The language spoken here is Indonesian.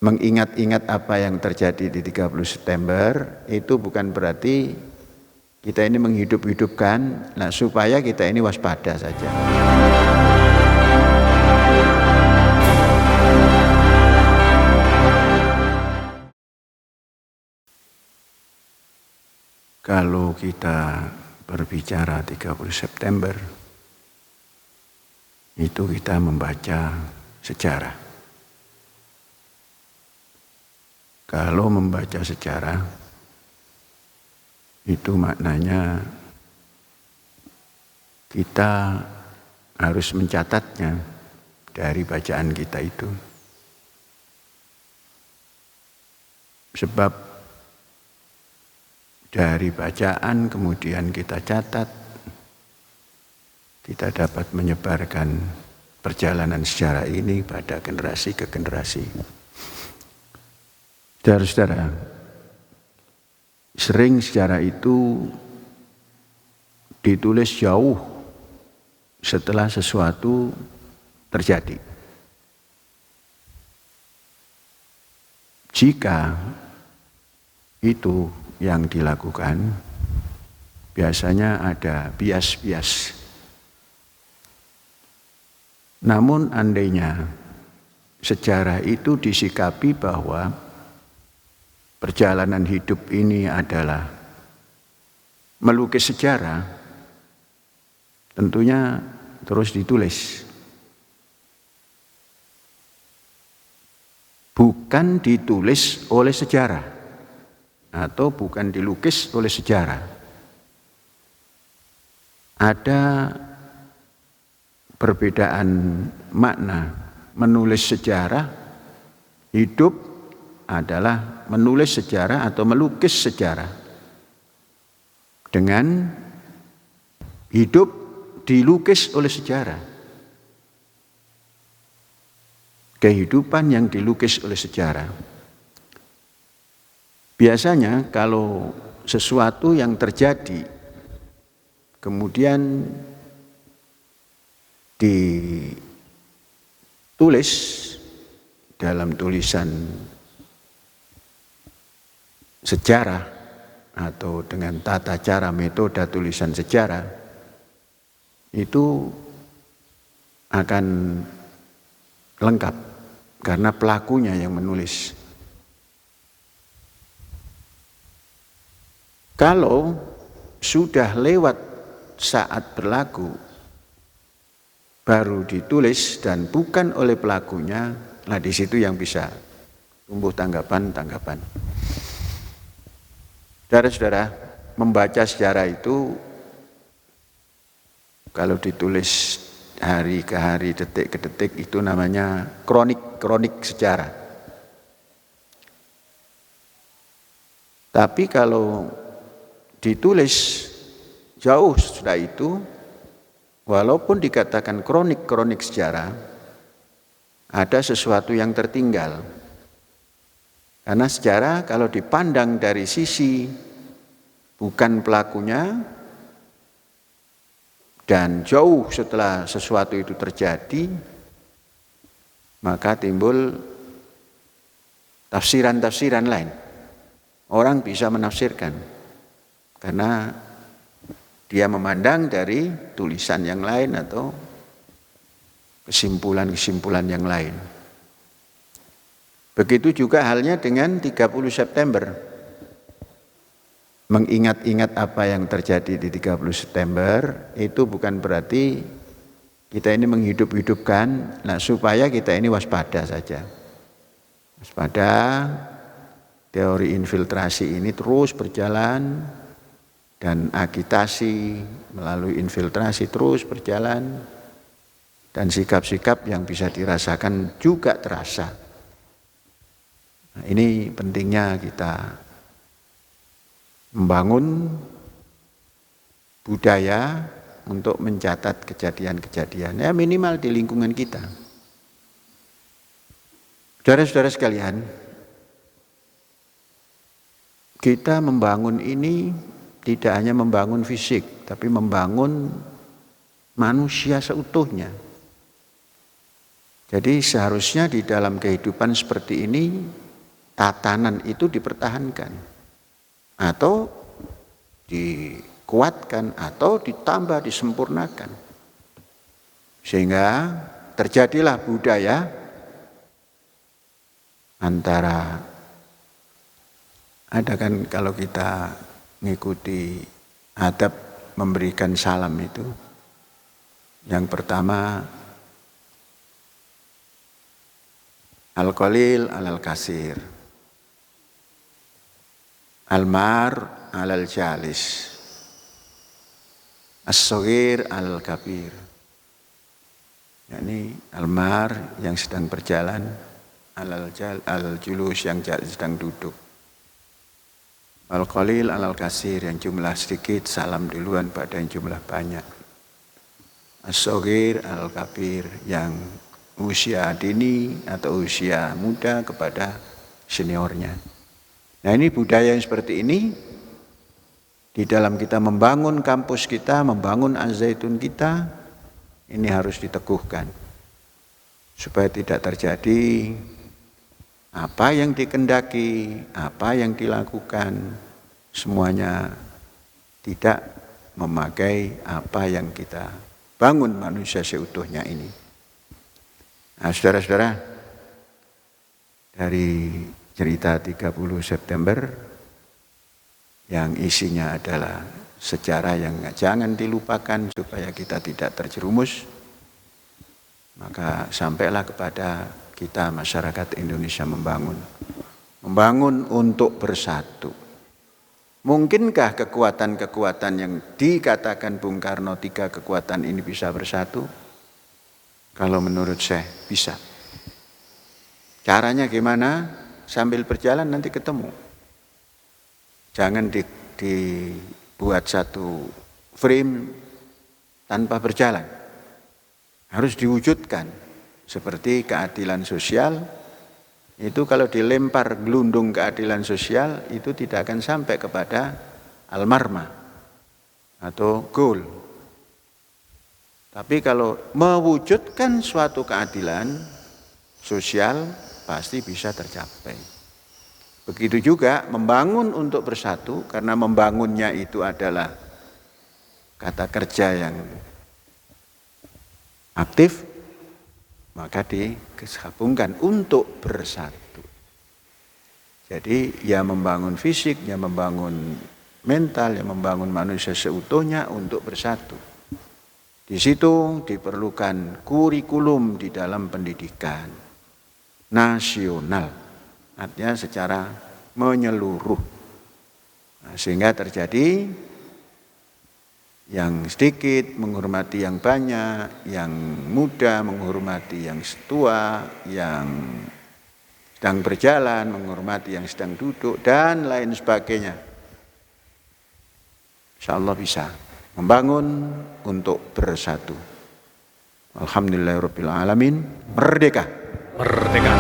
mengingat-ingat apa yang terjadi di 30 September itu bukan berarti kita ini menghidup-hidupkan, nah supaya kita ini waspada saja. Kalau kita berbicara 30 September, itu kita membaca sejarah. Kalau membaca sejarah, itu maknanya kita harus mencatatnya dari bacaan kita itu. Sebab dari bacaan kemudian kita catat, kita dapat menyebarkan perjalanan sejarah ini pada generasi ke generasi. Saudara-saudara, sering sejarah itu ditulis jauh setelah sesuatu terjadi. Jika itu yang dilakukan, biasanya ada bias-bias. Namun andainya sejarah itu disikapi bahwa perjalanan hidup ini adalah melukis sejarah, tentunya terus ditulis. Bukan ditulis oleh sejarah atau bukan dilukis oleh sejarah. Ada perbedaan makna. Menulis sejarah hidup adalah menulis sejarah atau melukis sejarah. Dengan hidup dilukis oleh sejarah. Kehidupan yang dilukis oleh sejarah. Biasanya kalau sesuatu yang terjadi kemudian ditulis dalam tulisan sejarah atau dengan tata cara metode tulisan sejarah, itu akan lengkap karena pelakunya yang menulis. Kalau sudah lewat saat berlaku baru ditulis dan bukan oleh pelakunya, nah di situ yang bisa tumbuh tanggapan-tanggapan. Saudara-saudara, membaca sejarah itu kalau ditulis hari ke hari, detik ke detik, itu namanya kronik sejarah. Tapi kalau ditulis jauh setelah itu, walaupun dikatakan kronik sejarah, ada sesuatu yang tertinggal. Karena sejarah kalau dipandang dari sisi bukan pelakunya dan jauh setelah sesuatu itu terjadi, maka timbul tafsiran-tafsiran lain. Orang bisa menafsirkan karena dia memandang dari tulisan yang lain atau kesimpulan-kesimpulan yang lain. Begitu juga halnya dengan 30 September. Mengingat-ingat apa yang terjadi di 30 September itu bukan berarti kita ini menghidup-hidupkan, nah supaya kita ini waspada saja. Waspada, teori infiltrasi ini terus berjalan dan agitasi melalui infiltrasi terus berjalan dan sikap-sikap yang bisa dirasakan juga terasa. Nah, ini pentingnya kita membangun budaya untuk mencatat kejadian-kejadian, ya minimal di lingkungan kita. Saudara-saudara sekalian, kita membangun ini tidak hanya membangun fisik, tapi membangun manusia seutuhnya. Jadi seharusnya di dalam kehidupan seperti ini tatanan itu dipertahankan atau dikuatkan atau ditambah, disempurnakan. Sehingga terjadilah budaya antara, ada kan kalau kita mengikuti adab memberikan salam itu, yang pertama al-qalil alal kasir, al-mar alal jalis, as-saghir alal kabir. yakni al-mar yang sedang berjalan, al-julus yang sedang duduk, al-qalil alal kasir yang jumlah sedikit salam duluan pada yang jumlah banyak, as-saghir alal kabir yang usia dini atau usia muda kepada seniornya. Nah, ini budaya yang seperti ini di dalam kita membangun kampus kita, membangun Az-Zaitun kita, ini harus diteguhkan supaya tidak terjadi apa yang dikendaki, apa yang dilakukan, semuanya tidak memakai apa yang kita bangun manusia seutuhnya ini. Nah, saudara-saudara, dari cerita 30 September yang isinya adalah sejarah yang jangan dilupakan supaya kita tidak terjerumus, maka sampailah kepada kita masyarakat Indonesia membangun untuk bersatu. Mungkinkah kekuatan-kekuatan yang dikatakan Bung Karno 3 kekuatan ini bisa bersatu? Kalau menurut saya bisa. Caranya gimana? Sambil berjalan nanti ketemu. Jangan dibuat satu frame tanpa berjalan. Harus diwujudkan. Seperti keadilan sosial, itu kalau dilempar gelundung keadilan sosial, itu tidak akan sampai kepada al-marma atau goal. Tapi kalau mewujudkan suatu keadilan sosial, pasti bisa tercapai. Begitu juga membangun untuk bersatu, karena membangunnya itu adalah kata kerja yang aktif, maka digabungkan untuk bersatu. Jadi ya membangun fisik, ya membangun mental, ya membangun manusia seutuhnya untuk bersatu. Di situ diperlukan kurikulum di dalam pendidikan nasional, artinya secara menyeluruh. Nah, sehingga terjadi yang sedikit menghormati yang banyak, yang muda menghormati yang tua, yang sedang berjalan menghormati yang sedang duduk, dan lain sebagainya. Insyaallah bisa membangun untuk bersatu. Alhamdulillahirabbil alamin. Merdeka. Merdeka.